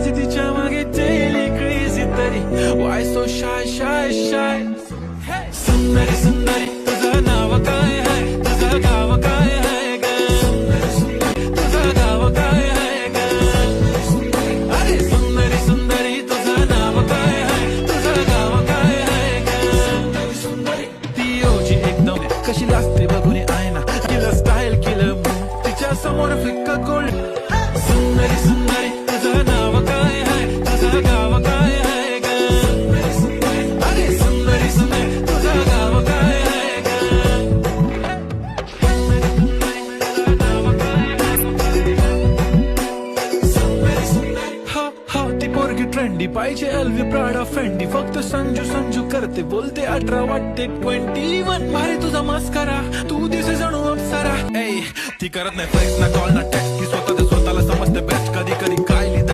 माझी तिच्या मागे डेली क्रेझी तरी Y so shy shy shy सुंदरी सुंदरी तुझं नाव काय आहे तुझं गाव काय आहे ग तुझं गाव काय आहे ग अरे सुंदरी सुंदरी तुझं नाव काय आहे तुझं गाव काय आहे ग ती ओजी एकदम कशी लागते बघून आयना केलं स्टाईल केलं तिच्या समोर फिक्का गोल्ड सुंदरी सुंदरी तुझं नाव काय आहे तुझं गाव काय आहे ग अरे सुंदरी सुंदरी तुझं गाव काय आहे ग ती पोरगी ट्रेंडी पाहिजे एलवी प्राडा फेंडी फक्त संजू संजू करते बोलते 18 वाटते 21 भारी तुझा मस्करा तू दिसे जणू अप्सरा ती करत नाही फ्लेक्स ना कॉल ना टेक्स्ट की स्वतःला समजते बेस्ट कधी कधी